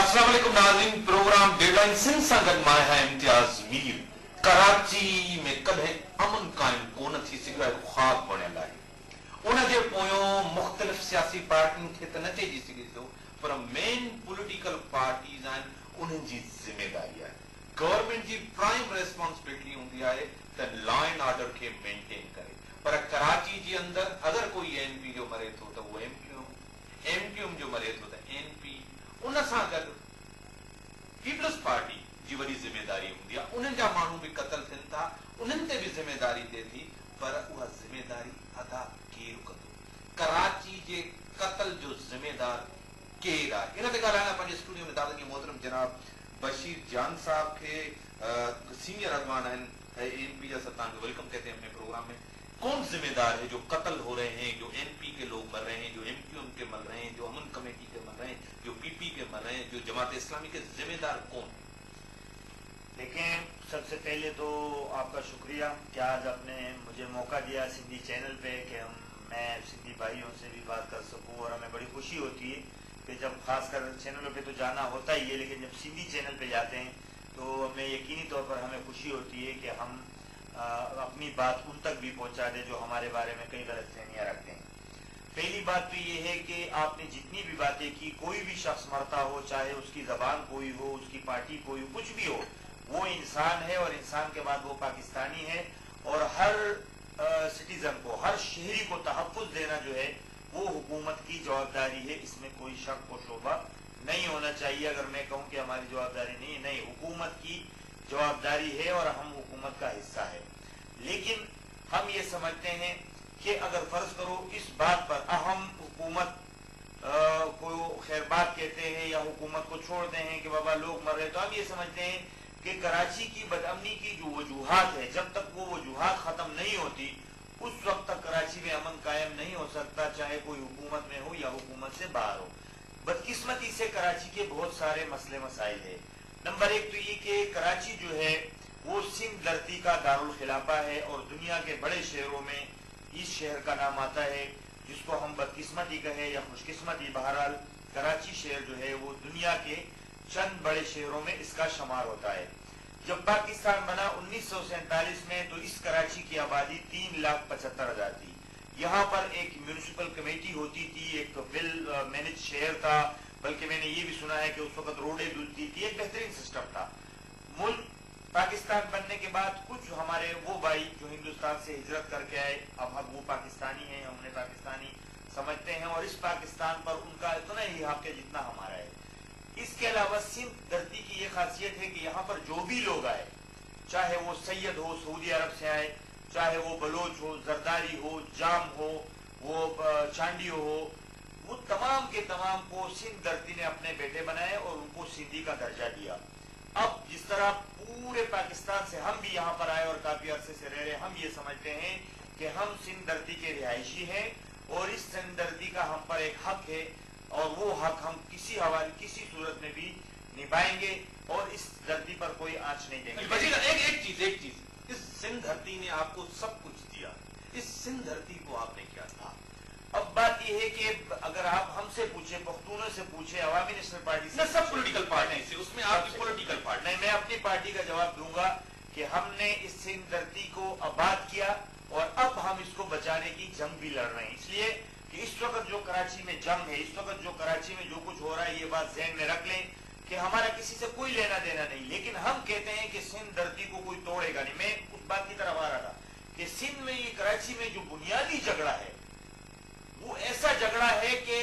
अस्सलाम वालेकुम नाज़रीन, प्रोग्राम डेडलाइन सिंध सां गॾु मां आहियां इम्तियाज़ मीर। कराची में कॾहिं अमन क़ाइम कोन थी सघियो आहे, ख़्वाब बणियल आहे। उनजे पोयों मुख़्तलिफ़ सियासी पार्टियुनि खे त न चइजी सघे थो, पर मेन पॉलिटिकल पार्टीज़ आहिनि, उन्हनि जी ज़िमेदारी आहे। गवर्नमेंट जी प्राइम रेस्पॉन्सिबिलिटी हूंदी आहे त लॉ एंड ऑर्डर खे मेंटेन करे, पर कराची जे अंदरि अगरि कोई एनपी जो मरे थो त उहो एमक्यूएम जो मरे थो त एनपी, उन सां गॾु पीपल्स पार्टी जी वॾी ज़िमेदारी हूंदी आहे। उन्हनि जा माण्हू बि क़तल थियनि था, उन्हनि ते बि ज़िमेदारी थिए थी, पर उहा ज़िमेदारी अदा केरु कंदो? कराची जे क़तल जो ज़िमेदार केरु आहे? इन ते ॻाल्हाइण पंहिंजे स्टूडियो में दादनी मोहतरम जनाब बशीर जान साहब खे सीनियर अगवान आहिनि, एमपी जा सत्तान को वेलकम कहते हैं अपने प्रोग्राम में। कौन जिम्मेदार है जो कत्ल हो रहे हैं, जो एनपी के लोग मर रहे हैं, जो एमक्यूएम के मर रहे हैं, जो अमन कमेटी के मर रहे हैं, जो पीपी के मर रहे हैं, जो जमात इस्लामी के जिम्मेदार कौन है? देखें, सबसे पहले तो आपका शुक्रिया कि आज आपने मुझे मौका दिया सिंधी चैनल पे कि मैं सिंधी भाइयों से भी बात कर सकूं, और हमें बड़ी खुशी होती है कि जब खासकर चैनलों पे तो जाना होता ही है, लेकिन जब सिंधी चैनल पे जाते हैं तो हमें यकीनी तौर पर हमें खुशी होती है कि हम अपनी बात उन तक भी पहुंचा दे जो हमारे बारे में कई गलतफहमियां रखते हैं। पहली बात तो ये है कि आपने जितनी भी बातें की, कोई भी शख्स मरता हो, चाहे उसकी जबान कोई हो, उसकी पार्टी कोई हो, कुछ भी हो, वो इंसान है और इंसान के बाद वो पाकिस्तानी है, और हर सिटीजन को, हर शहरी को तहफ्फुज देना जो है वो हुकूमत की जवाबदारी है। इसमें कोई शक व शोबा नहीं होना चाहिए। अगर मैं कहूँ कि हमारी जवाबदारी नहीं है, नहीं, हुकूमत की जवाबदारी है और हम हुकूमत का हिस्सा है। लेकिन हम ये समझते हैं कि अगर फर्ज करो इस बात पर हम हुकूमत को खैर बात कहते हैं या हुकूमत को छोड़ते हैं कि बाबा लोग मर रहे, तो हम ये समझते हैं कि कराची की बदअमनी की जो वजूहात है, जब तक वो वजूहात खत्म नहीं होती उस वक्त तक कराची में अमन कायम नहीं हो सकता, चाहे कोई हुकूमत में हो या हुकूमत से बाहर हो। बदकिस्मती से कराची के बहुत सारे मसले मसाइल है। नंबर एक तो ये कि कराची जो है वो सिंध धरती का दारुल खिलाफा है, और दुनिया के बड़े शहरों में इस शहर का नाम आता है, जिसको हम बदकिस्मती कहें या खुशकिस्मती, बहरहाल कराची शहर जो है वो दुनिया के चंद बड़े शहरों में इसका शुमार होता है। जब पाकिस्तान बना 1947 में, तो इस कराची की आबादी 3,75,000 थी। यहाँ पर एक म्यूनिसिपल कमेटी होती थी, एक वेल मैनेज शहर था, बल्कि मैंने ये भी सुना है कि उस वक्त रोडें धुलती थी, एक बेहतरीन सिस्टम था। मुल्क पाकिस्तान बनने के बाद कुछ हमारे वो भाई जो हिंदुस्तान से हिजरत करके आए, अब हम वो पाकिस्तानी हैं, हम उन्हें पाकिस्तानी समझते हैं, और इस पाकिस्तान पर उनका इतना ही हक है जितना हमारा है। इसके अलावा सिंध धरती की ये खासियत है कि यहाँ पर जो भी लोग आए, चाहे वो सैयद हो सऊदी अरब से आए, चाहे वो बलोच हो, जरदारी हो, जाम हो, वो चांडियो हो, वो तमाम के तमाम को सिंध धरती ने अपने बेटे बनाए और उनको सिंधी का दर्जा दिया। अब जिस तरह पूरे पाकिस्तान से हम भी यहाँ पर आए और काफी अरसे से रह रहे, हम ये समझते हैं कि हम सिंध धरती के रिहायशी हैं, और इस सिंध धरती का हम पर एक हक है, और वो हक हम किसी हवाले किसी सूरत में भी निभाएंगे, और इस धरती पर कोई आंच नहीं देंगे। एक चीज, इस सिंध धरती ने आपको सब कुछ दिया, इस सिंध धरती को आपने क्या दिया? अब बात यह है कि अगर आप हमसे पूछे, पख्तूनों से पूछे, अवामी नेशनल पार्टी से, सब पॉलिटिकल पार्टी से, उसमें आपकी पॉलिटिकल पार्टी नहीं, मैं अपनी पार्टी का जवाब दूंगा कि हमने इस सिंध धरती को आबाद किया, और अब हम इसको बचाने की जंग भी लड़ रहे हैं। इसलिए कि इस वक्त जो कराची में जंग है, इस वक्त जो कराची में जो कुछ हो रहा है, ये बात ज़हन में रख लें कि हमारा किसी से कोई लेना देना नहीं, लेकिन हम कहते हैं कि सिंध धरती को कोई तोड़ेगा नहीं। मैं उस बात की तरफ आ रहा था कि सिंध में, ये कराची में जो बुनियादी झगड़ा है, वो ऐसा झगड़ा है कि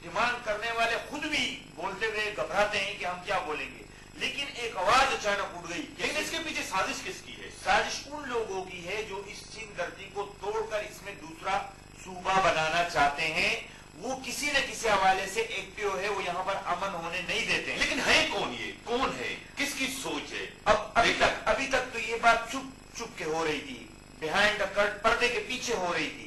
डिमांड करने वाले खुद भी बोलते हुए घबराते हैं कि हम क्या बोलेंगे, लेकिन एक आवाज अचानक उठ गई। लेकिन इसके पीछे साजिश किसकी है? साजिश उन लोगों की है जो इस सिंध धरती को तोड़कर इसमें दूसरा सूबा बनाना चाहते हैं। वो किसी न किसी हवाले से एक्टिव है, वो यहाँ पर अमन होने नहीं देते हैं। लेकिन है कौन? ये कौन है? किसकी सोच है? अब अभी तक तो ये बात चुप चुप के हो रही थी, बिहाइंड द कर्टन, पर्दे के पीछे हो रही थी।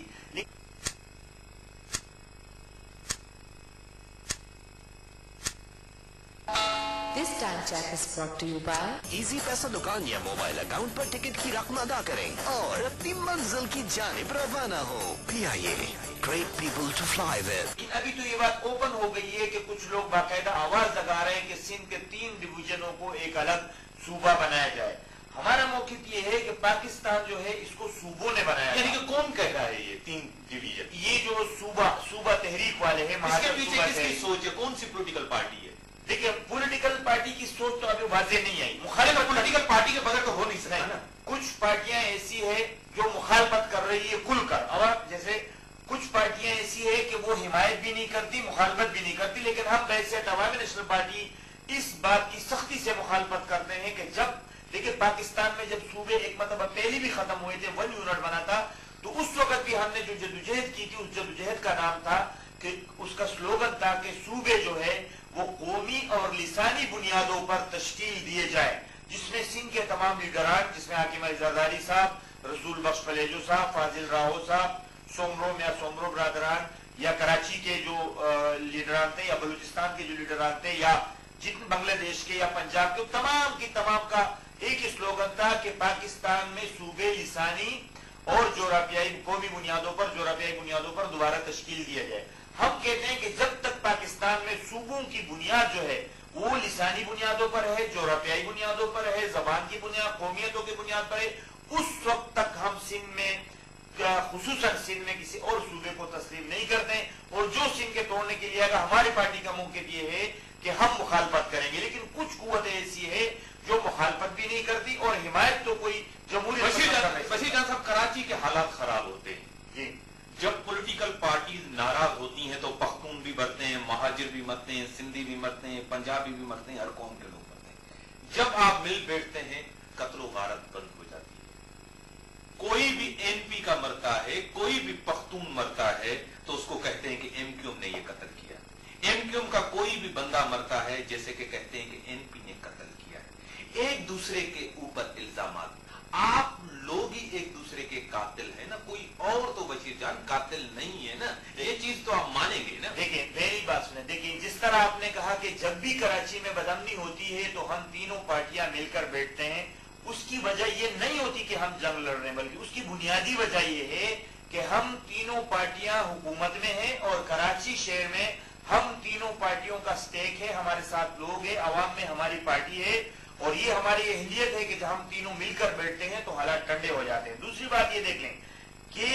This time check is brought to you by easy पैसा दुकान या मोबाइल अकाउंट पर टिकट की रकम अदा करें और अपनी मंजिल की जानिब रवाना हो। PIA great people to fly with. अभी तो ये बात ओपन हो गई है कि कुछ लोग बाकायदा आवाज लगा रहे हैं कि सिंध के 3 डिवीजनों को एक अलग सूबा बनाया जाए। हमारा मौक़िफ़ ये है कि पाकिस्तान जो है इसको सूबों ने बनाया, यानी कि कौन कह रहा है ये 3 डिवीजन? ये जो सूबा तहरीक वाले हैं, इसके पीछे किसकी सोच है? कौन सी पॉलिटिकल पार्टी है? देखिए, पॉलिटिकल पार्टी की सोच तो अभी वाजे नहीं आई। मुखालिफत पॉलिटिकल पार्टी के बगैर तो हो नहीं सकता ना। कुछ पार्टियां ऐसी है जो मुखालफत कर रही है खुलकर, और जैसे कुछ पार्टियां ऐसी है कि वो हिमायत भी नहीं करती, मुखालफत भी नहीं करती। लेकिन हम वैसे अवामी नेशनल पार्टी इस बात की सख्ती से मुखालफत करते हैं कि जब देखिए पाकिस्तान में जब सूबे एक मतलब पहले भी खत्म हुए थे, 1 यूनिट बना था, तो उस वक्त भी हमने जो जदोजहद की थी, उस जदोजहद का नाम था कि उसका स्लोगन था कि सूबे जो है वो कौमी और लिसानी बुनियादों पर तश्कील दिए जाए, जिसमें सिंध के तमाम लीडरान, जिसमें हाकिम जरदारी साहब, रसूल बख्श फलेजो साहब, फाजिल राहो साहब, सोमरो ब्रादरान, या कराची के जो लीडरान थे, या बलूचिस्तान के जो लीडरान थे, या जितने बांग्लादेश के या पंजाब के, तमाम की तमाम का एक ही स्लोगन था कि पाकिस्तान में सूबे लिसानी और जोराफियाई कौमी बुनियादों पर, जोराफियाई बुनियादों पर दोबारा तश्कील दिया जाए। हम कहते हैं कि जब तक पाकिस्तान में सूबों की बुनियाद जो है वो लिसानी बुनियादों पर है, जोराफियाई बुनियादों पर है, जबान की बुनियाद, कौमियतों की बुनियाद पर है, उस वक्त तक हम सिंध में, खुसूसन सिंध में किसी और सूबे को तस्लीम नहीं करते। और जो सिंध के तोड़ने के लिए आएगा, हमारी पार्टी का मौक़िफ़ ये है कि हम मुखालफत करेंगे। लेकिन कुछ कुव्वतें ऐसी है जो मुखालफत भी नहीं करती और हिमायत तो कोई जमहूरी बशीर जान साहब, कराची के हालात खराब होते हैं जी। जब पॉलिटिकल पार्टीज नाराज होती हैं तो पख्तून भी मरते हैं, महाजिर भी मरते हैं, सिंधी भी मरते हैं, पंजाबी भी मरते हैं, हर कौम के लोग मरते हैं। जब आप मिल बैठते हैं, कत्लो गारत बंद हो जाती है। कोई भी एमपी का मरता है, कोई भी पख्तून मरता है, तो उसको कहते हैं कि एमक्यूएम ने ये कत्ल किया। एमक्यूएम का कोई भी बंदा मरता है, जैसे कि कहते हैं कि एनपी ने कत्ल किया है। एक दूसरे के ऊपर इल्जामात। आप लोग ही एक दूसरे के कातिल है ना, कोई और तो बशीर जान कातिल नहीं है ना। ये चीज तो आप मानेंगे ना। देखिए, मेरी बात सुने। देखिए, जिस तरह आपने कहा कि जब भी कराची में बदअमनी होती है तो हम तीनों पार्टियां मिलकर बैठते हैं, उसकी वजह ये नहीं होती कि हम जंग लड़ रहे हैं, बल्कि उसकी बुनियादी वजह ये है कि हम तीनों पार्टियां हुकूमत में हैं और कराची शहर में हम तीनों पार्टियों का स्टेक है, हमारे साथ लोग हैं, अवाम में हमारी पार्टी है, और ये हमारी अहलियत है कि जब हम तीनों मिलकर बैठते हैं तो हालात ठंडे हो जाते हैं। दूसरी बात ये देख लें कि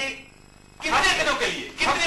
कितने दिनों के लिए, कितने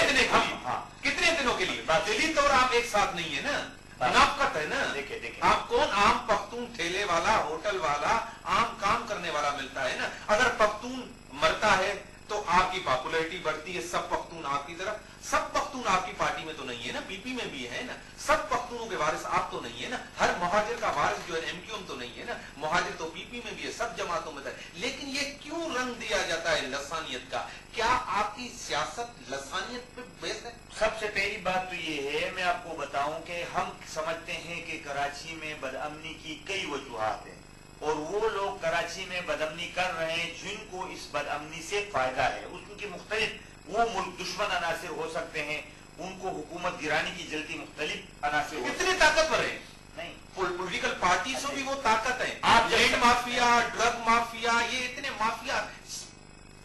दिनों के लिए दिल्ली तो आप एक साथ नहीं है ना, मुनाफकत है ना। देखिए आप कौन आम पख्तून ठेले वाला, होटल वाला, आम काम करने वाला मिलता है ना। अगर पख्तून मरता है तो आपकी पॉपुलैरिटी बढ़ती है, सब पख्तून आपकी तरफ। सब पख्तून आपकी पार्टी में तो नहीं है ना, पीपी में भी है ना। सब पख्तूनों के वारिस आप तो नहीं है ना। हर मुहाजिर का वारिस जो है एमक्यूएम तो नहीं है ना। मुहाजिर तो पीपी में भी है, सब जमातों में है। लेकिन ये क्यों रंग दिया जाता है लसानियत का? क्या आपकी सियासत लसानियत पे बेस है? सबसे पहली बात तो ये है, मैं आपको बताऊं कि हम समझते हैं कि कराची में बदअमनी की कई वजूहात हैं, और वो लोग कराची में बदअमनी कर रहे हैं जिनको इस बदअमनी से फायदा है। उनकी मुख्तलिफ वो मुल्क दुश्मन अनासिर हो सकते हैं, उनको हुकूमत गिराने की जल्दी मुख्तलिफ अनासिर। कितने ताकतवर है? नहीं, पॉलिटिकल पार्टी से भी वो ताकत है। आप लैंड माफिया, ड्रग माफिया, ये इतने माफिया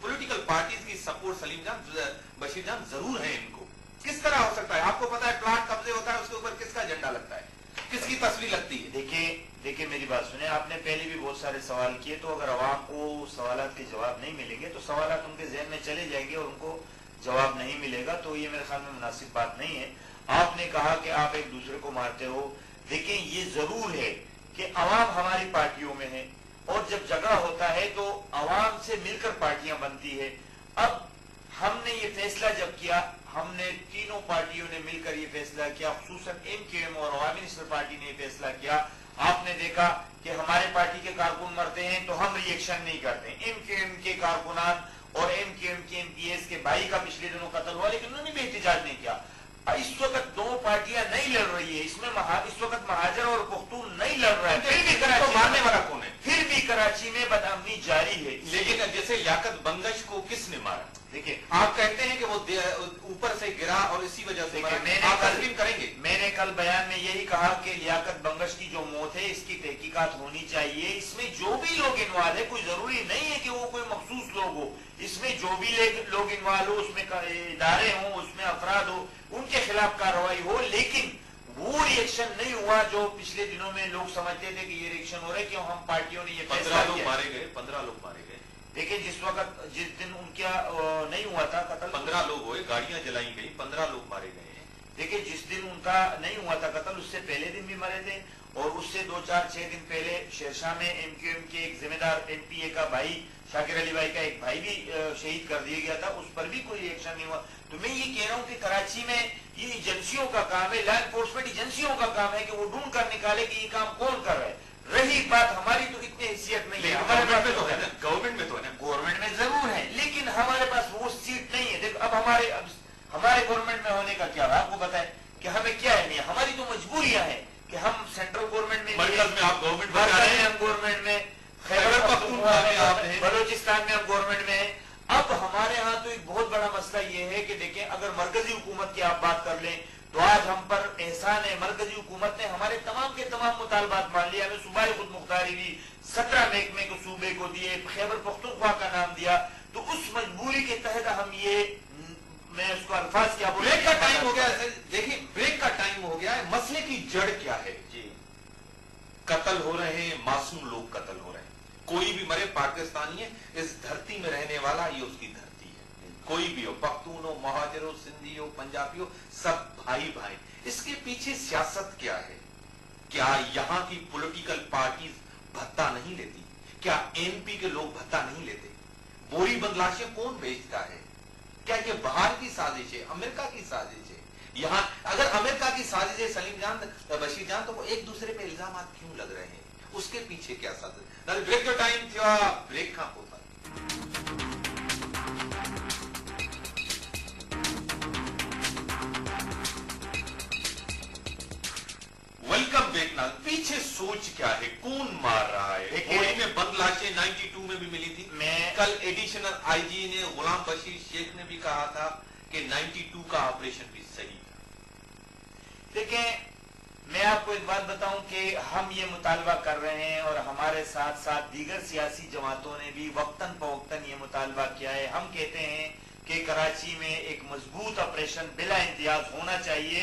पॉलिटिकल पार्टीज की सपोर्ट सलीम जान, बशीर जान जरूर है इनको। किस तरह हो सकता है? आपको पता है प्लाट कब्जे होता है, उसके ऊपर किसका झंडा लगता है, किसकी तस्वीर लगती है? देखिए मेरी बात सुने। आपने पहले भी बहुत सारे सवाल किए, तो अगर अवाम को सवालात के जवाब नहीं मिलेंगे तो सवालात उनके जहन में चले जाएंगे और उनको जवाब नहीं मिलेगा, तो ये मेरे ख्याल में मुनासिब बात नहीं है। आपने कहा कि आप एक दूसरे को मारते हो। देखिए, ये जरूर है कि अवाम हमारी पार्टियों में है, और जब झगड़ा होता है तो अवाम से मिलकर पार्टियां बनती है। अब हमने ये फैसला जब किया, हमने तीनों पार्टियों ने मिलकर ये फैसला किया, खुसूसन एमक्यूएम और अवामी नेशनल पार्टी ने ये फैसला किया। आपने देखा कि हमारे पार्टी के कारकुन मरते हैं तो हम रिएक्शन नहीं करते। एमक्यूएम के कारकुनान और एमक्यूएम के एमपीएस के भाई का पिछले दिनों कत्ल हुआ, लेकिन उन्होंने भी एहतजाज नहीं किया। इस वक्त दो पार्टियां नहीं लड़ रही है, इसमें इस वक्त महाजर और पुख्तून नहीं लड़ रहा है, फिर भी कराची मारने वाला कौन है? फिर भी कराची में बदअमनी जारी है। लेकिन जैसे लियाकत बंगश को किसने मारा? देखिए आप कहते हैं कि वो ऊपर से गिरा और इसी वजह से मरा। आप तस्लीम करेंगे? मैंने कल बयान में यही कहा कि लियाकत बंगश की जो मौत है इसकी तहकीकात होनी चाहिए। इसमें जो भी लोग इन्वॉल्व है, कोई जरूरी नहीं है कि वो कोई मखसूस लोग हो, इसमें जो भी लोग इन्वॉल्व हो, उसमें इदारे हो, उसमें अफराद हो, उनके खिलाफ कार्रवाई हो। लेकिन वो रिएक्शन नहीं हुआ जो पिछले दिनों में लोग समझते थे कि ये रिएक्शन हो रहा है, क्यों हम पार्टियों ने ये 15 लोग मारे गए, 15 लोग मारे गए। देखिए जिस दिन उनका नहीं हुआ था कत्ल, 15 लोग हुए, गाड़ियां जलाई गई, 15 लोग मारे गए। देखिए जिस दिन उनका नहीं हुआ था कत्ल, उससे पहले दिन भी मरे थे, और उससे 2-4-6 दिन पहले शेरशाह में एमक्यूएम के एक जिम्मेदार एमपीए का भाई शाकिर अली भाई का एक भाई भी शहीद कर दिया गया था, उस पर भी कोई रिएक्शन नहीं हुआ। तो मैं ये कह रहा हूं कि कराची में ये एजेंसियों का काम है, लॉ एनफोर्समेंट एजेंसियों का काम है कि वो ढूंढ कर निकाले कि ये काम कौन कर रहा है। रही बात हमारी, तो इतनी हैसियत नहीं है हमारे पास, तो है ना गवर्नमेंट में, तो है ना गवर्नमेंट में जरूर है, लेकिन हमारे पास वो सीट नहीं है। देखो अब हमारे गवर्नमेंट में होने का क्या, आपको पता है कि हमें क्या है नहीं, हमारी तो मजबूरियां हैं कि हम सेंट्रल गवर्नमेंट में, मरकज में आप गवर्नमेंट में, हम गवर्नमेंट में, खैबर पख्तूनख्वा में आप हैं, बलोचिस्तान में हम गवर्नमेंट में हैं। अब हमारे यहाँ तो एक बहुत बड़ा मसला ये है कि देखें, अगर मरकजी हुकूमत की आप बात कर लें तो आज हम पर एहसान है, मरकजी हुकूमत ने हमारे तमाम के तमाम मुतालबात मान लिया। हमें सूबाई खुद मुख्तारी दी, 17 महकमे को सूबे को दिए, खैबर पख्तूनख्वा का नाम दिया। तो उस मजबूरी के तहत हम ये, मैं उसको अल्फाज क्या बोलूं, ब्रेक का टाइम हो गया। देखिए ब्रेक का टाइम हो गया है। मसले की जड़ क्या है जी? कत्ल हो रहे हैं, मासूम लोग कत्ल हो रहे हैं, कोई भी मरे, पाकिस्तानी है, इस धरती में रहने वाला ये उसकी धरती है, कोई भी हो, पख्तून हो, महाजिर हो, सिंधी हो, पंजाबी हो, सब भाई भाई। इसके पीछे सियासत क्या है? क्या यहां की पॉलिटिकल पार्टीज भत्ता नहीं लेती? क्या एमपी के लोग भत्ता नहीं लेते? बोरी बंदलाशें कौन बेचता है? क्या ये बाहर की साजिश है, अमेरिका की साजिश है? यहां अगर अमेरिका की साजिश है सलीम जान, बशीर जान, तो वो एक दूसरे पे इल्जाम क्यों लग रहे हैं? उसके पीछे क्या साजिश? ब्रेक जो टाइम था, ब्रेक कहां होता है? Welcome back. ना पीछे सोच क्या है, कौन मार रहा है? गोली में बंद लाशें 92 में भी मिली थी। मैं कल एडिशनल आईजी ने, गुलाम बशीर शेख ने भी कहा था कि 92 का ऑपरेशन भी सही था। देखें मैं आपको एक बात बताऊं कि हम ये मुतालबा कर रहे हैं और हमारे साथ साथ दीगर सियासी जमातों ने भी वक्तन फवक्तन ये मुतालबा किया है। हम कहते हैं कि कराची में एक मजबूत ऑपरेशन बिला इम्तियाज होना चाहिए।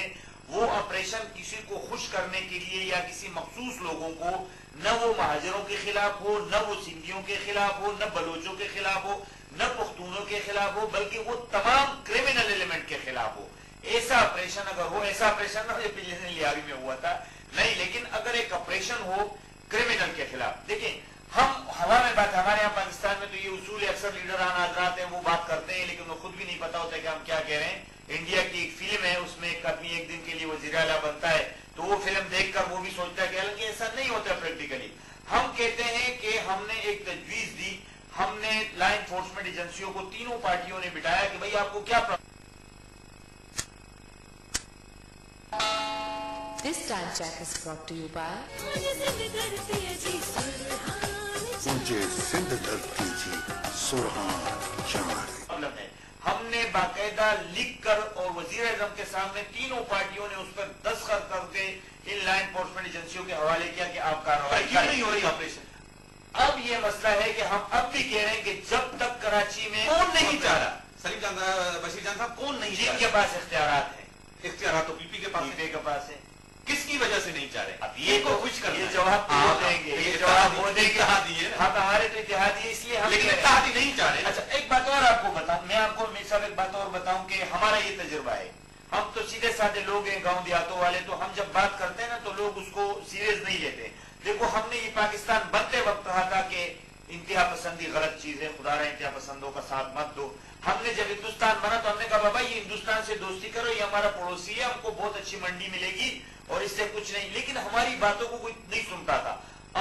वो ऑपरेशन किसी को खुश करने के लिए या किसी मखसूस लोगों को, न वो महाजरों के खिलाफ हो, न वो सिंधियों के खिलाफ हो, न बलोचों के खिलाफ हो, न पख्तूनों के खिलाफ हो, बल्कि वो तमाम क्रिमिनल एलिमेंट के खिलाफ हो। ऐसा ऑपरेशन अगर हो, ऐसा ऑपरेशन ना पिछले लियारी में हुआ था नहीं, लेकिन अगर एक ऑपरेशन हो क्रिमिनल के खिलाफ, देखिए हम हवा में बात, हमारे यहाँ पाकिस्तान में तो ये उसूल अक्सर लीडरान हजरात हैं वो बात करते हैं, लेकिन वो खुद भी नहीं पता होता कि हम क्या कह रहे हैं। इंडिया की एक फिल्म है, उसमें एक आदमी एक दिन के लिए वज़ीर आला बनता है, तो वो फिल्म देखकर वो भी सोचता है कि हालांकि ऐसा नहीं होता प्रैक्टिकली। हम कहते हैं कि हमने एक तजवीज दी, हमने लॉ एनफोर्समेंट एजेंसियों को तीनों पार्टियों ने बिठाया कि भाई आपको क्या This time check is brought to you by मुझे सिंध धरती जी सुरहान चार। प्रॉब्लम है। हमने बाकायदा लिख कर और वजीर आजम के सामने तीनों पार्टियों ने उस पर दस्तखत करके इन लॉ एनफोर्समेंट एजेंसियों के हवाले किया कि आप कार्रवाई क्यों नहीं हो रही ऑपरेशन? अब ये मसला है कि हम अब भी कह रहे हैं कि जब तक कराची में कौन नहीं चाह रहा? सलीम जान, बशीर जान साहब, कौन नहीं चाह जिनके रहा? पास इख्तियारात है, इख्तियार तो पीपी के पास है। पीपी के पास है, किसकी वजह से नहीं चाह रहे? अब ये को कुछ कर ये जवाब वो देंगे, ये जवाब वो देंगे। इत्तेहादी है, हाँ हमारे तो इत्तेहादी है, इसलिए हम लेकिन कह रहे हैं। इत्तेहादी नहीं चाह रहे। अच्छा एक बात और आपको बताऊं, मैं आपको मिसाल एक बात और बताऊं कि हमारा ये तजुर्बा है, हम तो सीधे साधे लोग हैं, गांव देहातों वाले, तो हम जब बात करते हैं ना तो लोग उसको सीरियस नहीं लेते। देखो हमने ये पाकिस्तान बनते वक्त कहा था कि इंतहा पसंदी गलत चीज है, खुदा रहा इंतहा पसंदों का साथ मत दो। हमने जब हिंदुस्तान बना तो हमने कहा बाबा ये हिंदुस्तान से दोस्ती करो, ये हमारा पड़ोसी है, हमको बहुत अच्छी मंडी मिलेगी और इससे कुछ नहीं। लेकिन हमारी बातों को कोई नहीं सुनता था।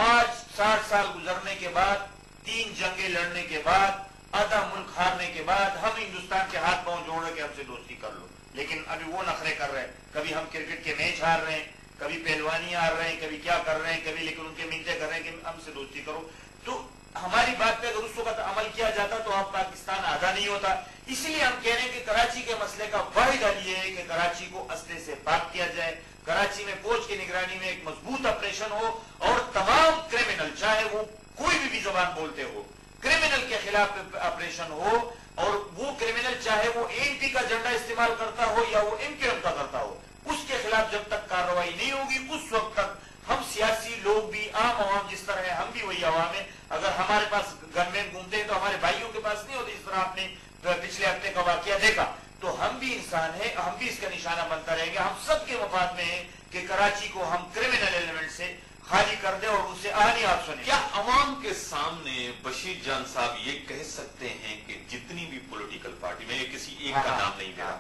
आज 60 साल गुजरने के बाद, 3 जंगें लड़ने के बाद, आधा मुल्क हारने के बाद, हम हिंदुस्तान के हाथ पांव जोड़ रहे कि हमसे दोस्ती कर लो, लेकिन अभी वो नखरे कर रहे हैं। कभी हम क्रिकेट के मैच हार रहे हैं, कभी पहलवानी हार रहे हैं, कभी क्या कर रहे हैं, कभी लेकिन उनके मिनते कर रहे हैं कि हमसे दोस्ती करो। तो हमारी बात पे अगर उस वक्त अमल किया जाता तो अब पाकिस्तान आधा नहीं होता। इसलिए हम कह रहे हैं कि कराची के मसले का वाहिद हल ये है कि कराची को असले से पाक किया जाए, कराची में फौज की निगरानी में एक मजबूत ऑपरेशन हो और तमाम क्रिमिनल, चाहे वो कोई भी जबान बोलते हो, क्रिमिनल के खिलाफ ऑपरेशन हो, और वो क्रिमिनल चाहे वो एएनपी का झंडा इस्तेमाल करता हो या वो एमक्यूएम का करता हो, उसके खिलाफ जब तक कार्रवाई नहीं होगी उस वक्त तक हम सियासी लोग भी, आम आवाम जिस तरह है, हम भी वही आवाम है। अगर हमारे पास गनमैन घूमते हैं तो हमारे भाइयों के पास नहीं होते, इस तरह आपने पिछले हफ्ते का वाकया देखा। तो हम भी इंसान है, हम भी इसका निशाना बनता रहेंगे। हम सबके मफाद में है कि कराची को हम क्रिमिनल एलिमेंट से खाली कर दे और उससे आनी आप सुने। क्या अवाम के सामने बशीर जान साहब ये कह सकते हैं कि जितनी भी पॉलिटिकल पार्टी, मैं किसी एक का नाम नहीं दे रहा,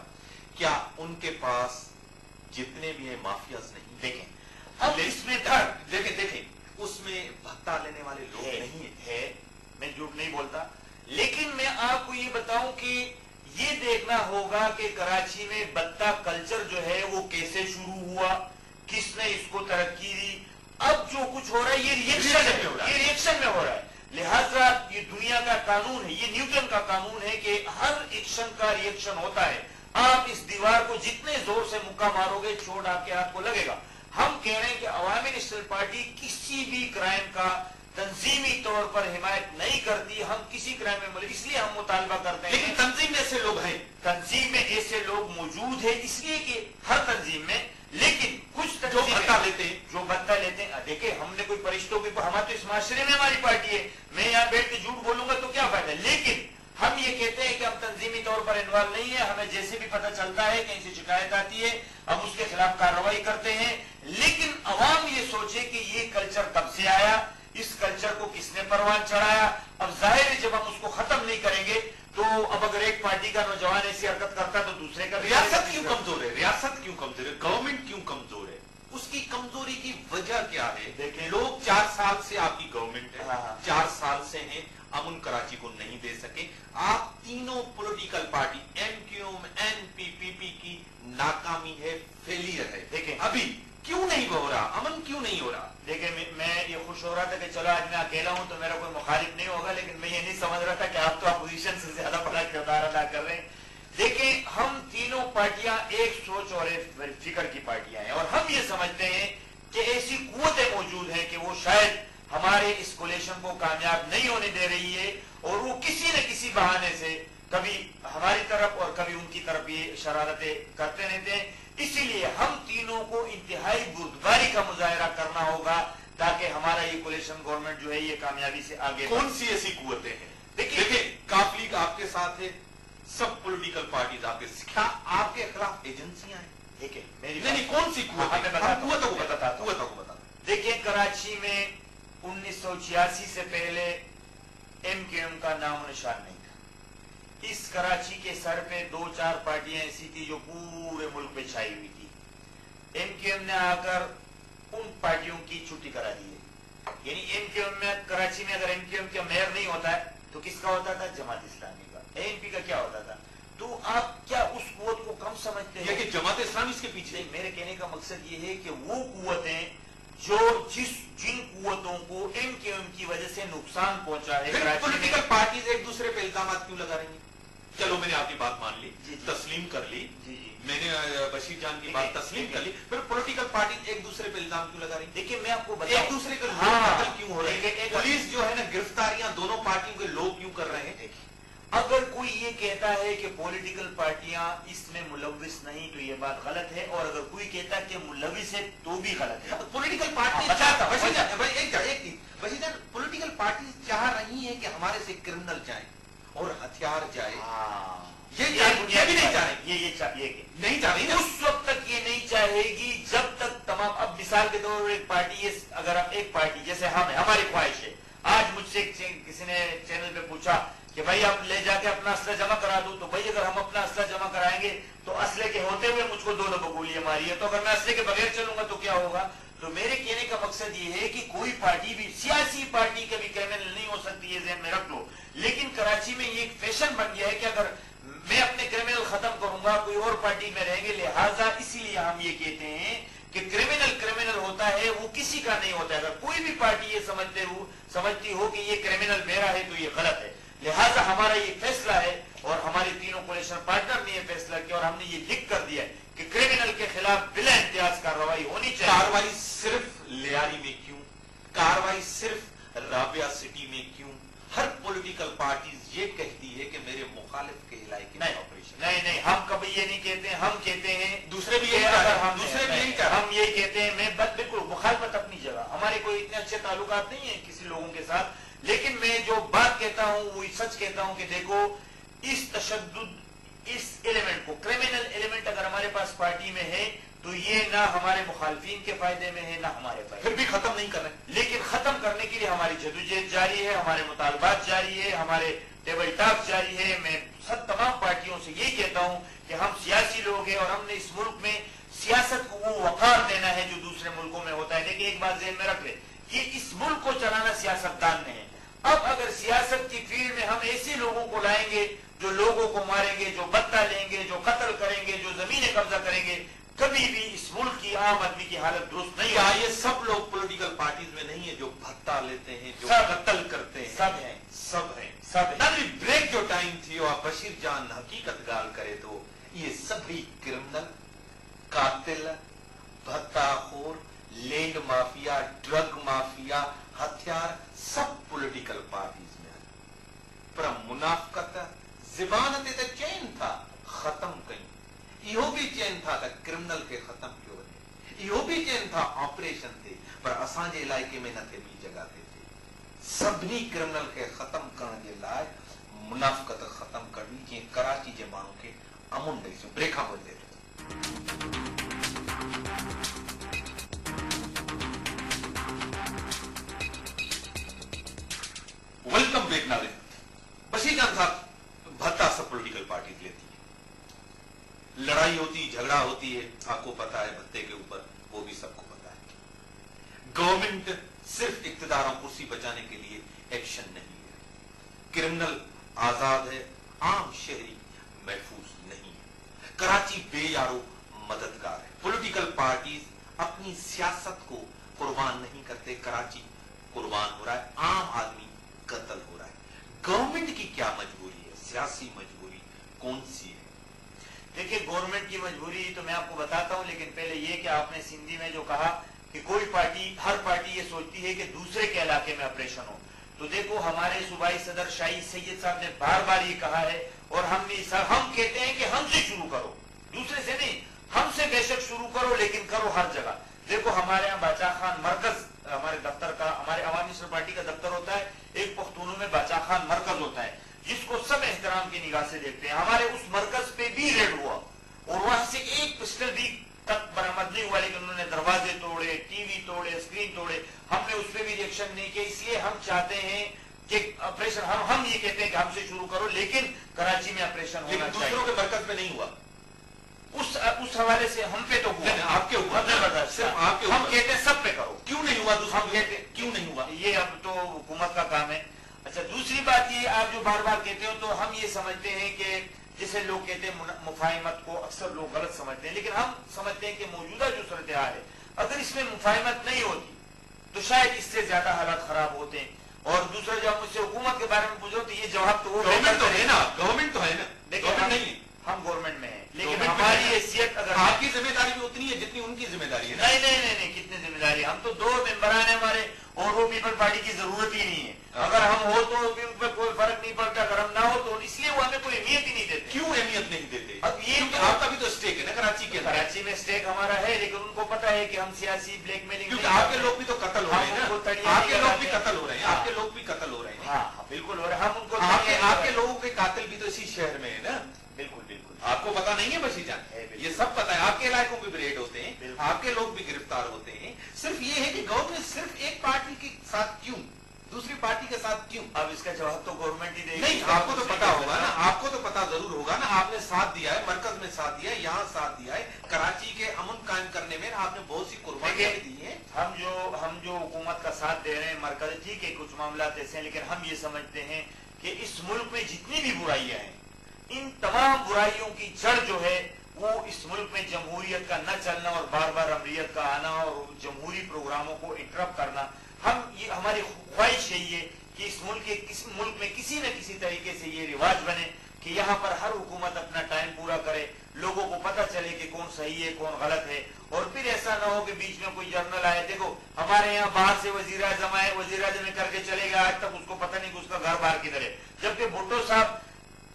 क्या उनके पास जितने भी हैं माफियाज नहीं? देखें अब इसमें देखें उसमें भत्ता लेने वाले लोग नहीं है, मैं झूठ नहीं बोलता, लेकिन मैं आपको ये बताऊं कि ये देखना होगा कि कराची में भत्ता कल्चर जो है वो कैसे शुरू हुआ, किसने इसको तरक्की दी। अब जो कुछ हो रहा है ये रिएक्शन में हो रहा है। लिहाजा ये दुनिया का कानून है, ये न्यूटन का कानून है कि हर एक्शन का रिएक्शन होता है। आप इस दीवार को जितने जोर से मुक्का मारोगे चोट आपके हाथ को लगेगा। हम कह रहे हैं कि अवामी नेशनल पार्टी किसी भी क्राइम का तंजीमी तौर पर हिमायत नहीं करती। हम किसी क्राइम में, इसलिए हम मुतालबा करते हैं। लेकिन तंजीम में ऐसे लोग हैं, तंजीम में ऐसे लोग मौजूद है, इसलिए कि हर तंजीम में, लेकिन कुछ जो भत्ता लेते हैं, देखिए हमने कोई परिश्तों की, हमारे तो इस माशरे में हमारी पार्टी है, मैं यहाँ बैठ के झूठ बोलूंगा तो क्या फायदा। लेकिन हम ये कहते हैं कि हम तंजीमी तौर पर इन्वॉल्व नहीं है, हमें जैसे भी पता चलता है कहीं से शिकायत आती है हम उसके खिलाफ कार्रवाई करते हैं। लेकिन अवाम ये सोचे कि ये कल्चर कब से आया, इस कल्चर को किसने परवान चढ़ाया। अब जाहिर है जब हम उसको खत्म नहीं करेंगे तो अब अगर एक पार्टी का नौजवान ऐसी हरकत करता तो दूसरे का। रियासत क्यों कमजोर है? गवर्नमेंट क्यों कमजोर है? उसकी कमजोरी की वजह क्या है? देखिए लोग 4 साल से आपकी गवर्नमेंट है, हाँ। 4 साल से हैं, अमन कराची को नहीं दे सके। आप तीनों पॉलिटिकल पार्टी एमक्यूएम, एनपीपीपी की नाकामी है, फेलियर है। देखिए अभी क्यों नहीं हो रहा अमन, क्यों नहीं हो रहा? देखिए मैं ये खुश हो रहा था कि चलो आज मैं अकेला हूं तो मेरा कोई मुखालिफ नहीं होगा, लेकिन मैं ये नहीं समझ रहा था कि आप तो अपोजिशन से ज्यादा बड़ा किरदार अदा कर रहे हैं। देखिए हम तीनों पार्टियां एक सोच और एक फिक्र की पार्टियां हैं, और हम ये समझते हैं कि ऐसी कुव्वतें मौजूद हैं कि वो शायद हमारे इस कोलिशन को कामयाब नहीं होने दे रही है, और वो किसी न किसी बहाने से कभी हमारी तरफ और कभी उनकी तरफ ये शरारतें करते रहते हैं। इसीलिए हम तीनों को इंतहाई बुर्दबारी का मुजाहरा करना होगा ताकि हमारा ये कोलिशन गवर्नमेंट जो है ये कामयाबी से आगे। कौन सी ऐसी कुव्वतें हैं? देखिए काफ लीग आपके साथ है, सब पॉलिटिकल पार्टीज आपके, क्या आपके खिलाफ एजेंसियां हैं? ठीक है, मेरी नहीं कौन सी कुव्वतों को बता। देखिए कराची में 1986 से पहले एमक्यूएम का नामो निशान नहीं था। इस कराची के सर पे 2-4 पार्टियां ऐसी थी जो पूरे मुल्क पे छाई हुई थी। एमक्यूएम ने आकर उन पार्टियों की छुट्टी करा दी है। यानी एमक्यूएम में, कराची में अगर एमक्यूएम का मेयर नहीं होता है तो किसका होता था? जमात इस्लामी का। एएनपी का क्या होता था? तो आप क्या उस कुव्वत को कम समझते हैं कि जमात इस्लामी इसके पीछे? मेरे कहने का मकसद ये है कि वो कुव्वतें जो जिन कुव्वतों को एमक्यूएम की वजह से नुकसान पहुंचा है, पॉलिटिकल पार्टीज एक दूसरे पे इल्जाम क्यों लगा रही हैं? चलो मैंने आपकी बात मान ली, तस्लीम कर ली, मैंने बशीर जान की बात तस्लीम कर ली, फिर पॉलिटिकल पार्टी एक दूसरे पे इल्जाम क्यों लगा रही? देखिए मैं आपको एक दूसरे के कत्ल क्यों हो रहे हैं? पुलिस जो है ना, गिरफ्तारियां दोनों पार्टियों के लोग क्यों कर रहे हैं? अगर कोई ये कहता है कि पॉलिटिकल पार्टियां इसमें मुलविस नहीं तो ये बात गलत है, और अगर कोई कहता है कि मुलविस है तो भी गलत है। पॉलिटिकल पार्टी पॉलिटिकल पार्टी चाह रही है कि हमारे से क्रिमिनल जाए और हथियार जाए। ये भी नहीं चाह रही, ये नहीं चाह रही। उस वक्त तक ये नहीं चाहेगी जब तक तमाम, अब मिसाल के तौर पर एक पार्टी, अगर आप एक पार्टी जैसे हम है, हमारी ख्वाहिश है, आज मुझसे किसी ने चैनल पे पूछा कि भाई आप ले जाके अपना असला जमा करा दो, तो भाई अगर हम अपना असला जमा कराएंगे तो असले के होते हुए मुझको 2 लोगों गोलियां मारी है, तो अगर मैं असले के बगैर चलूंगा तो क्या होगा? तो मेरे कहने का मकसद ये है कि कोई पार्टी भी, सियासी पार्टी कभी क्रिमिनल नहीं हो सकती है, ज़हन में रख लो। लेकिन कराची में ये एक फैशन बन गया है कि अगर मैं अपने क्रिमिनल खत्म करूंगा कोई और पार्टी में रहेंगे, लिहाजा इसीलिए हम ये कहते हैं کہ क्रिमिनल होता है वो किसी का नहीं होता है। अगर कोई भी पार्टी ये समझती हो कि ये क्रिमिनल मेरा है तो ये गलत है। लिहाजा हमारा ये फैसला है और हमारे तीनों कोलिशन पार्टनर ने ये फैसला किया और हमने ये लिख कर दिया है कि क्रिमिनल के खिलाफ बिला इम्तियाज कार्रवाई होनी चाहिए। कार्रवाई सिर्फ लियारी में क्यों, कार्रवाई सिर्फ राबिया सिटी में क्यों? हर पॉलिटिकल पार्टी ये कहती है कि मेरे मुखालिफ के इलाके में ऑपरेशन। नहीं, हम कभी ये नहीं कहते। हम कहते हैं दूसरे भी यही कह रहे हैं, दूसरे भी यही कह रहे हैं। हम यही कहते हैं, मैं बिल्कुल मुखालफत अपनी जगह, हमारे कोई इतने अच्छे ताल्लुकात नहीं है किसी लोगों के साथ, लेकिन मैं जो बात कहता हूं वो सच कहता हूं कि देखो इस तशद्दुद, इस एलिमेंट को, क्रिमिनल एलिमेंट अगर हमारे पास पार्टी में है तो ये ना हमारे मुखालफिन के फायदे में है ना हमारे फायदे। फिर भी खत्म नहीं कर रहे, लेकिन खत्म करने के लिए हमारी जदोजहद जारी है, हमारे मुतालबात जारी है, हमारे टेबल टॉक जारी है। मैं सब तमाम पार्टियों से यही कहता हूं कि हम सियासी लोग हैं और हमने इस मुल्क में सियासत को वो वकार देना है जो दूसरे मुल्कों में होता है। देखिए एक बात ज़हन में रख ले कि इस मुल्क को चलाना सियासतदान ने है। अब अगर सियासत की फील्ड में हम ऐसे लोगों को लाएंगे जो लोगों को मारेंगे, जो बदला लेंगे, जो कत्ल करेंगे, जो जमीनें कब्जा करेंगे, कभी भी इस मुल्क की आम आदमी की हालत दुरुस्त नहीं क्या होगी। ये सब लोग पॉलिटिकल पार्टीज में नहीं है जो भत्ता लेते हैं, जो सब। कत्ल करते हैं? सब हैं, सब हैं। सब हैं। नबी ब्रेक जो टाइम थी और बशीर जान हकीकत गाल करे तो ये सभी क्रिमिनल, कातिल, भत्ताखोर, लैंड माफिया, ड्रग माफिया, हथियार सब पॉलिटिकल पार्टीज में है। पर मुनाफकत ज़बान ते चैन था खत्म कई, इहो भी चैन था त क्रिमिनल के खत्म क्यों वञे, इहो भी चैन था ऑपरेशन थे पर असांजे इलाइके में न थे, ॿी जगह ते थे। सभिनी क्रिमिनल के खत्म करण जे लाइ मुनाफकत खत्म करणी, जीअं कराची जे माण्हू खे अमुन ॾेईसूं। ब्रेक खां पोइ वेलकम बैक नाज़रीन। बशीर जान साहब, भत्ता सब पॉलिटिकल पार्टी लेती है, लड़ाई होती, झगड़ा होती है, आपको पता है भत्ते के ऊपर, वो भी सबको पता है। गवर्नमेंट सिर्फ इक्तिदार और कुर्सी बचाने के लिए एक्शन नहीं है। क्रिमिनल आजाद है, आम शहरी महफूज नहीं है। कराची बेयारो मददगार है। पॉलिटिकल पार्टीज अपनी सियासत को कुर्बान नहीं करते, कराची कुर्बान हो रहा है, आम आदमी कत्ल हो रहा है। गवर्नमेंट की क्या मजबूरी है, सियासी मजबूरी कौन सी है? देखिए गवर्नमेंट की मजबूरी तो मैं आपको बताता हूं, लेकिन पहले ये कि आपने सिंधी में जो कहा कि कोई पार्टी, हर पार्टी ये सोचती है कि दूसरे के इलाके में ऑपरेशन हो, तो देखो हमारे सूबाई सदर शाही सैयद साहब ने बार बार ये कहा है और हम कहते हैं कि हमसे शुरू करो, दूसरे से नहीं, हमसे बेशक शुरू करो लेकिन करो हर जगह। देखो हमारे यहाँ बाचा खान मरकज, हमारे दफ्तर का, हमारे अवामी नेशनल पार्टी का दफ्तर होता है, एक पख्तूनों में बाचा खान मरकज होता है जिसको सब एहतराम की निगाह से देखते हैं। हमारे उस मरकज पे भी रेड हुआ और वहां से एक पिस्टल भी तक बरामद नहीं हुआ, लेकिन उन्होंने दरवाजे तोड़े, टीवी तोड़े, स्क्रीन तोड़े, हमने उस पर भी रिएक्शन नहीं किया। इसलिए हम चाहते हैं कि ऑपरेशन, हम ये कहते हैं कि हमसे शुरू करो लेकिन कराची में ऑपरेशन होना चाहिए। दूसरों के मरकज पे नहीं हुआ, उस हवाले से हम पे तो हुआ, आपके ऊपर, सिर्फ आपके ऊपर। हम कहते हैं सब पे करो, क्यों नहीं हुआ? दूसरों हम कहते क्यों नहीं हुआ? ये अब तो हुकूमत का काम है। अच्छा दूसरी बात ये, आप जो बार बार कहते हो तो हम ये समझते हैं कि जैसे लोग कहते हैं मुफाहिमत को अक्सर लोग गलत समझते हैं, लेकिन हम समझते हैं कि मौजूदा जो सूरत हाल है, अगर इसमें मुफाहिमत नहीं होती तो शायद इससे ज्यादा हालात खराब होते हैं। और दूसरा जब मुझसे हुकूमत के बारे में पूछो तो ये जवाब तो वो गवर्नमेंट तो है ना, गवर्नमेंट तो है ना, गवर्नमेंट नहीं है, हम गवर्नमेंट में है, लेकिन गवर्नमेंट में हमारी है। हैसियत अगर आपकी जिम्मेदारी भी उतनी है जितनी उनकी जिम्मेदारी है ना। नहीं, कितनी जिम्मेदारी, हम तो 2 मेंबरान है हमारे और वो पीपल पार्टी की जरूरत ही नहीं है। अगर हम हो तो भी उन पर कोई फर्क नहीं पड़ता, अगर हम ना हो तो, इसलिए वो हमें कोई अहमियत ही नहीं देते। क्यों अहमियत नहीं देते? अब ये क्योंकि आपका भी तो स्टेक है ना कराची के अंदर। कराची में स्टेक हमारा है, लेकिन उनको पता है कि हम सियासी ब्लैकमेलिंग, क्योंकि आपके लोग भी तो कत्ल हो रहे हैं हम उनको ना, तड़िया आपके नहीं लोग भी लगाते। कत्ल हो रहे हैं, हाँ। आपके लोग भी कत्ल हो रहे हैं। हाँ बिल्कुल हो रहा है, हम उनको आपके लोगों के कातिल भी तो इसी शहर में है ना। बिल्कुल आपको पता नहीं है बशीर जान? ये सब पता है, आपके इलाकों में भी रेड होते हैं, आपके लोग भी गिरफ्तार होते हैं। सिर्फ ये है कि गवर्नमेंट सिर्फ एक पार्टी के साथ क्यों, दूसरी पार्टी के साथ क्यों? अब इसका जवाब तो गवर्नमेंट ही देगी। नहीं, आपको तो पता होगा ना, आपको तो पता जरूर होगा ना। आपने साथ दिया है, मरकज में साथ दिया है, यहाँ साथ दिया है, कराची के अमन कायम करने में आपने बहुत सी कुर्बानियां दी हैं। हम जो हुकूमत का साथ दे रहे हैं, मरकज ठीक है कुछ मामला ऐसे हैं, लेकिन हम ये समझते हैं कि इस मुल्क में जितनी भी बुराइयां हैं, इन तमाम बुराइयों की जड़ जो है वो इस मुल्क में जमहूरियत का न चलना और बार बार अमरीत का आना और जमहूरी प्रोग्रामों को इंटरप्ट करना, हमारी ख्वाहिश यही है कि इस मुल्क में किसी न किसी तरीके से ये रिवाज बने कि यहाँ पर हर हुकूमत अपना टाइम पूरा करे, लोगों को पता चले कि कौन सही है कौन गलत है, और फिर ऐसा ना हो कि बीच में कोई जर्नल आए, देखो हमारे यहाँ बाहर से वजीर आजम आए, वजीर आजम में करके चले गए, आज तक उसको पता नहीं कि उसका घर बाहर किधर है, जबकि भुट्टो साहब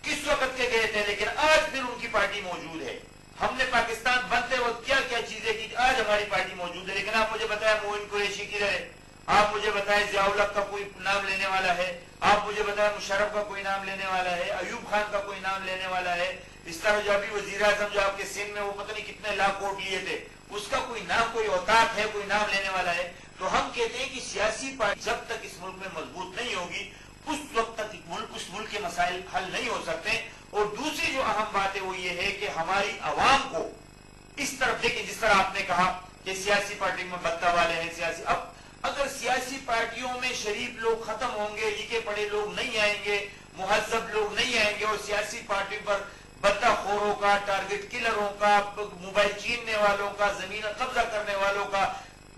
किस वक्त के गए थे, लेकिन आज फिर उनकी पार्टी मौजूद है। हमने पाकिस्तान बनते वक्त क्या क्या चीजें की, आज हमारी पार्टी मौजूद है, लेकिन आप मुझे बताया मोइन कुरैशी किधर है, आप मुझे बताएं जियाउल हक का कोई नाम लेने वाला है, आप मुझे बताएं मुशर्रफ का कोई नाम लेने वाला है, अयूब खान का कोई नाम लेने वाला है, इस्लामी वजीर आजम जो आपके सिंध में वो पता नहीं कितने लाख वोट लिए थे, उसका कोई नाम, कोई औकात है, कोई नाम लेने वाला है। तो हम कहते हैं कि सियासी पार्टी जब तक इस मुल्क में मजबूत नहीं होगी उस वक्त तक उस मुल्क के मसाइल हल नहीं हो सकते। और दूसरी जो अहम बात है वो ये है कि हमारी आवाम को इस तरफ देखें, जिस तरह आपने कहा कि सियासी पार्टी में बत्ता वाले हैं, सियासी, अब अगर सियासी पार्टियों में शरीफ लोग खत्म होंगे, लिखे पढ़े लोग नहीं आएंगे, मुहज्जब लोग नहीं आएंगे, और सियासी पार्टी पर बत्ताखोरों का, टारगेट किलरों का, मोबाइल छीनने वालों का, जमीन कब्जा करने वालों का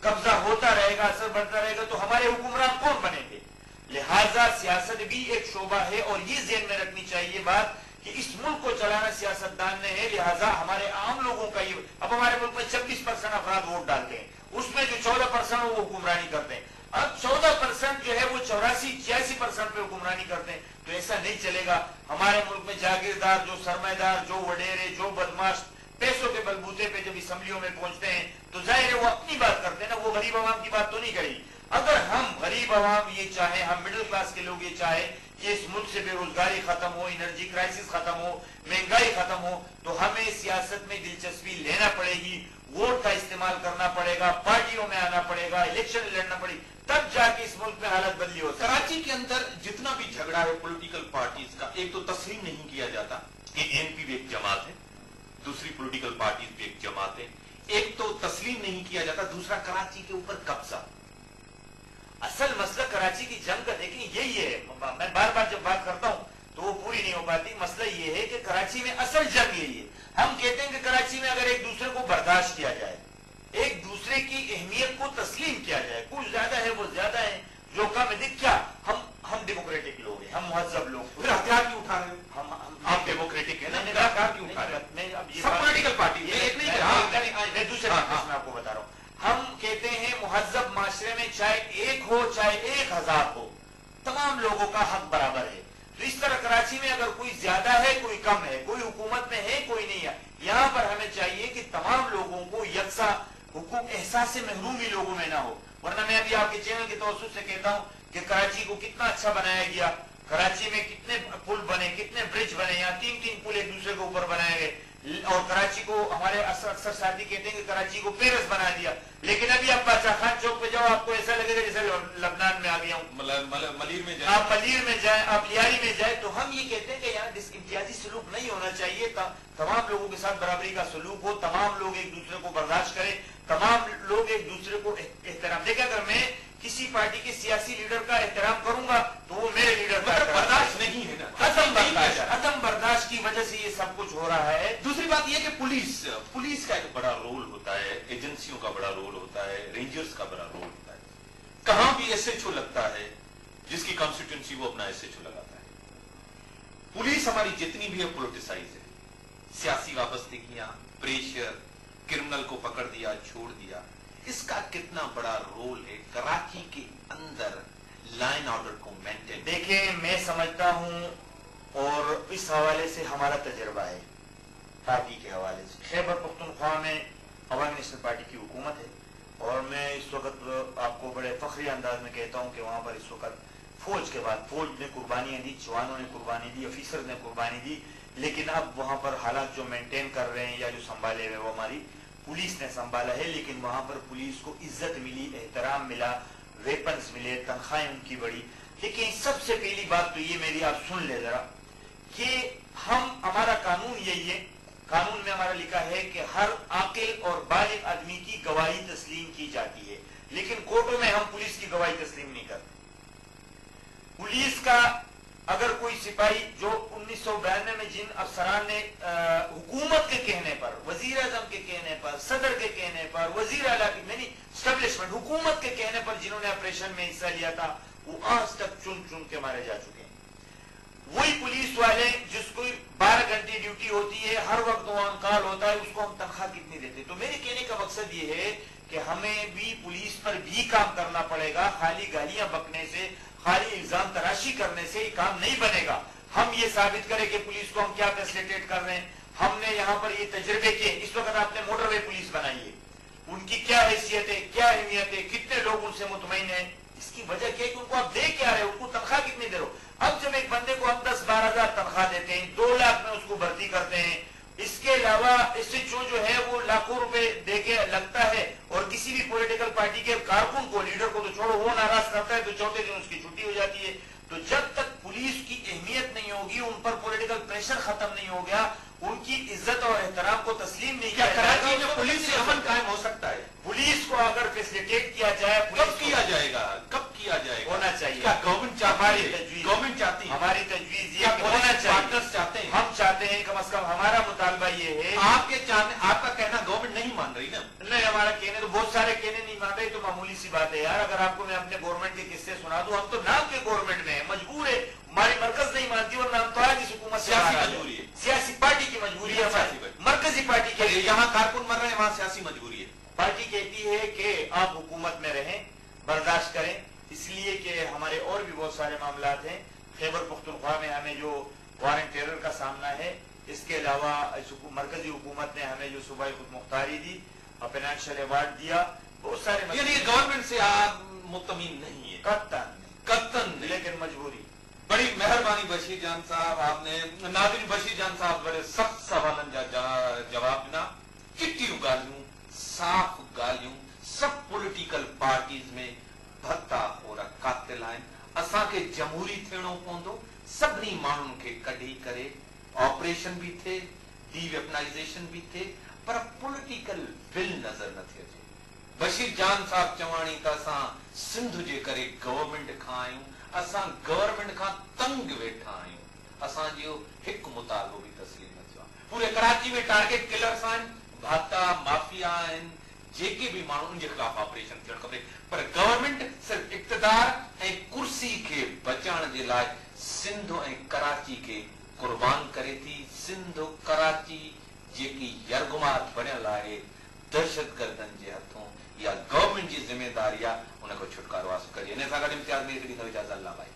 कब्जा होता रहेगा, असर बढ़ता रहेगा, तो हमारे हुक्मरान कौन बनेंगे? लिहाजा सियासत भी एक शोबा है, और ये ज़हन में रखनी चाहिए बात कि इस मुल्क को चलाना सियासतदान ने है, लिहाजा हमारे आम लोगों का ये, अब हमारे मुल्क में 26% अफराद वोट डालते हैं, उसमें जो 14% वो हुक्मरानी करते हैं, अब 14% जो है वो 84-86% पे हुक्मरानी करते हैं। तो ऐसा नहीं चलेगा। हमारे मुल्क में जागीरदार, जो सरमाएदार, जो वडेरे, जो बदमाश पैसों के बलबूते पे जब असम्बलियों में पहुंचते हैं तो जाहिर है वो अपनी बात करते हैं ना, वो गरीब आवाम की बात तो नहीं करेगी। अगर हम गरीब आवाम ये चाहे, हम मिडिल क्लास के लोग ये चाहे कि इस मुल्क से बेरोजगारी खत्म हो, एनर्जी क्राइसिस खत्म हो, महंगाई खत्म हो, तो हमें सियासत में दिलचस्पी लेना पड़ेगी, वोट का इस्तेमाल करना पड़ेगा, पार्टियों में आना पड़ेगा, इलेक्शन लड़ना पड़ेगी, तब जाके इस मुल्क में हालत बदली हो। कराची के अंदर जितना भी झगड़ा है पॉलिटिकल पार्टीज का, एक तो तस्लीम नहीं किया जाता कि एनपी भी एक जमात है, दूसरी पॉलिटिकल पार्टीज भी एक जमात है, एक तो तस्लीम नहीं किया जाता, दूसरा कराची के ऊपर कब्जा। असल मसला कराची की जंग का देखिए यही है, मैं बार बार जब बात करता हूं तो वो पूरी नहीं हो पाती। मसला ये है कि कराची में असल जंग यही है। हम कहते हैं कि कराची में अगर एक दूसरे को बर्दाश्त किया जाए, एक दूसरे की अहमियत को तस्लीम किया जाए, कुछ ज्यादा है वो ज्यादा है, जो कम है क्या, हम डेमोक्रेटिक लोग हैं, हम मुहज्जब लोग, फिर हथियार क्यों उठा रहे हो? आप डेमोक्रेटिक है ना, हथियार क्यों उठा रहे हो? मैं अब ये सब पॉलिटिकल पार्टी एक नहीं है। मैं दूसरे मैं आपको बता रहा हूँ, हम कहते हैं मुहज्जब माशरे में चाहे एक हो चाहे 1000 हो, तमाम लोगों का हक बराबर है। तो इस तरह कराची में अगर कोई ज्यादा है कोई कम है, कोई हुकूमत में है कोई नहीं है, यहाँ पर हमें चाहिए कि तमाम लोगों को यकसा हुकूम एहसास से महरूमी लोगों में ना हो। वरना मैं अभी आपके चैनल के तवज्जुह से कहता हूँ कि कराची को कितना अच्छा बनाया गया, कराची में कितने पुल बने, कितने ब्रिज बने, यहाँ 3-3 पुल एक दूसरे के ऊपर बनाए गए, और कराची को हमारे अक्सर साथी कहते हैं कि कराची को पेरिस बना दिया। लेकिन अभी आप बादशाह खान चौक पे जाओ, आपको ऐसा लगेगा जैसे लबनान में आ गया हूँ। मलीर में जाए, आप मलीर में जाए, आप लियारी में जाए, तो हम ये कहते हैं कि यहाँ इम्तियाजी सलूक नहीं होना चाहिए, तमाम लोगों के साथ बराबरी का सलूक हो, तमाम लोग एक दूसरे को बर्दाश्त करें, तमाम लोग एक दूसरे को एहतराम देखें। अगर मैं किसी पार्टी के सियासी लीडर का एहतराम करूंगा तो वो मेरे लीडर का बर्दाश्त नहीं है ना, अदम बर्दाश्त की वजह से ये सब कुछ हो रहा है। दूसरी बात यह कि पुलिस का एक बड़ा रोल होता है, एजेंसियों का बड़ा रोल होता है, रेंजर्स का बड़ा रोल होता है। कहां भी एसएचओ लगता है, जिसकी कॉन्स्टिट्यूंसी वो अपना एसएचओ लगाता है। पुलिस हमारी जितनी भी है पोलिटिसाइज है, सियासी वाबस्तगियां, प्रेशर, क्रिमिनल को पकड़ दिया छोड़ दिया, इसका कितना बड़ा रोल है कराची के अंदर लाइन ऑर्डर को मेंटेन। देखिए मैं समझता हूं, और इस हवाले से हमारा तजर्बा है, पार्टी के हवाले से खैबर पख्तूनख्वा में अवामी नेशनल पार्टी की हुकूमत है, और मैं इस वक्त आपको बड़े फखरी अंदाज में कहता हूं कि वहां पर इस वक्त फौज के बाद फौज ने कुर्बानियां दी, जवानों ने कुर्बानी दी, ऑफिसर ने कुर्बानी दी, लेकिन अब वहां पर हालात जो मेंटेन कर रहे हैं या जो संभाले हुए वो हमारी पुलिस ने संभाला है। लेकिन वहां पर पुलिस को इज्जत मिली, एहतराम मिला, वेपन्स मिले, तनख्वाहें उनकी बढ़ी। लेकिन सबसे पहली बात तो ये मेरी आप सुन ले जरा कि हमारा कानून यही है, कानून में हमारा लिखा है कि हर आकिल और बालिग आदमी की गवाही तस्लीम की जाती है, लेकिन कोर्टों में हम पुलिस की गवाही तस्लीम नहीं करते। पुलिस का अगर कोई सिपाही जो 1992 में जिन अफसरान ने हुकूमत के कहने पर, वजीर आजम के कहने पर, सदर के कहने पर, वजीर आला की यानी स्टैब्लिशमेंट हुकूमत के कहने पर जिन्होंने ऑपरेशन में हिस्सा लिया था, वो आज तक चुन चुन के मारे जा चुके हैं। वही पुलिस वाले जिसको 12 घंटे ड्यूटी होती है, हर वक्त ऑन कॉल होता है, उसको हम तनख्वाह कितनी देते? तो मेरे कहने का मकसद ये है कि हमें भी पुलिस पर भी काम करना पड़ेगा। खाली गालियां बकने से, खाली इल्जाम तराशी करने से ये काम नहीं बनेगा। हम ये साबित करें कि पुलिस को हम क्या फैसिलिटेट कर रहे हैं। हमने यहाँ पर ये तजर्बे किए। इस वक्त आपने मोटरवे पुलिस बनाई है, उनकी क्या हैसियत है, क्या अहमियत है, कितने लोग उनसे मुतमईन है? इसकी वजह क्या है कि उनको आप दे क्या रहे हो, उनको तनख्वाह कितनी दे रहे हो? अब जब एक बंदे को हम 10-12 हजार तनख्वाह देते हैं, 2 लाख में उसको भर्ती करते हैं, इसके अलावा इससे जो है वो लाखों रुपए देके लगता है, और किसी भी पॉलिटिकल पार्टी के कारकुन को, लीडर को तो छोड़ो, वो नाराज करता है तो चौथे दिन उसकी छुट्टी हो जाती है। तो जब तक पुलिस की अहमियत नहीं होगी, उन पर पॉलिटिकल प्रेशर खत्म नहीं हो गया, उनकी इज्जत और एहतराम को तस्लीम नहीं किया जाएगा, कराची में पुलिस से अमन कायम हो सकता है? पुलिस को अगर फैसिलिटेट किया जाए, कब किया जाएगा? कब किया जाएगा? होना चाहिए। क्या गवर्नमेंट हमारी चाहती है? तजवीज़, गवर्नमेंट चाहती है? हमारी तजवीज़ ये क्या कि होना पुलिस चाहिए। पार्टनर्स चाहते हैं? हम चाहते हैं, कम से कम हमारा मुतालबा ये है। आपका कहना गवर्नमेंट नहीं मान रही ना? नहीं, हमारा कहने तो बहुत सारे कहने नहीं मान रहे, तो मामूली सी बात है यार। अगर आपको मैं अपने गवर्नमेंट के किस्से सुना दूं, हम तो नाम के गवर्नमेंट में है, मजबूर है, हमारी मरकज नहीं मानती, और नाम तो आज इस हुकूमत से सियासी नाराज है। मजबूरी है। सियासी पार्टी की मजबूरी है, हमारी मरकजी पार्टी के लिए। यहाँ कारकुन मर रहे हैं, वहां सियासी मजबूरी है। पार्टी कहती है कि आप हुकूमत में रहें, बर्दाश्त करें, इसलिए कि हमारे और भी बहुत सारे मामला हैं। खैबर पख्तूनख्वा में हमें जो वारंट टेरर का सामना है, इसके अलावा मरकजी हुकूमत ने हमें जो सूबाई खुद मुख्तारी दी, फाइनेंशियल अवार्ड दिया, बहुत सारे यानी गवर्नमेंट से आप मुतमीन नहीं है? कत्तन नहीं। लेकिन मजबूरी। बड़ी मेहरबानी बशीर जान साहब, आपने नाज़रीन बशीर जान साहब बड़े सख्त सवालन जा जवाब ॾिना। चिट्टियूं ॻाल्हियूं, साफ़ ॻाल्हियूं, सब पॉलिटिकल पार्टीज़ में भत्ता और कातिल आहिनि। असांखे जमहूरी थियणो पवंदो, सभिनी माण्हुनि खे कढी करे ऑपरेशन भी थे, डीवेपनाइजेशन भी थे, पर पॉलिटिकल विल नज़र नथी अचे। बशीर जान साहब चवाणी त असां सिंध जे करे गवर्नमेंट खां आहियूं, असां गवर्नमेंट खां तंग वेठा आहियूं। असांजो हिकु मुतालबो बि तस्लीम न थियो आहे। पूरे कराची में टारगेट किलर्स आहिनि, भाता माफिया आहिनि, जेके भी माण्हू उनजे खिलाफ ऑपरेशन थियणु खपे, पर गवर्नमेंट सिर्फ़ इक़्तिदार ऐं कुर्सी खे बचाइण जे लाइ सिंध ऐं कराची खे कुर्बान करे थी। सिंध कराची जेकी यरगुमात बणियल आहे दहशतगर्दनि जे हथों, इहा गवर्नमेंट जी ज़िम्मेदारी आहे, उन खां छुटकारो हासिल कजे। इन सां गॾु इम्तियाज़ में हिकिड़ी नई इजाज़त अल्लाह भाई।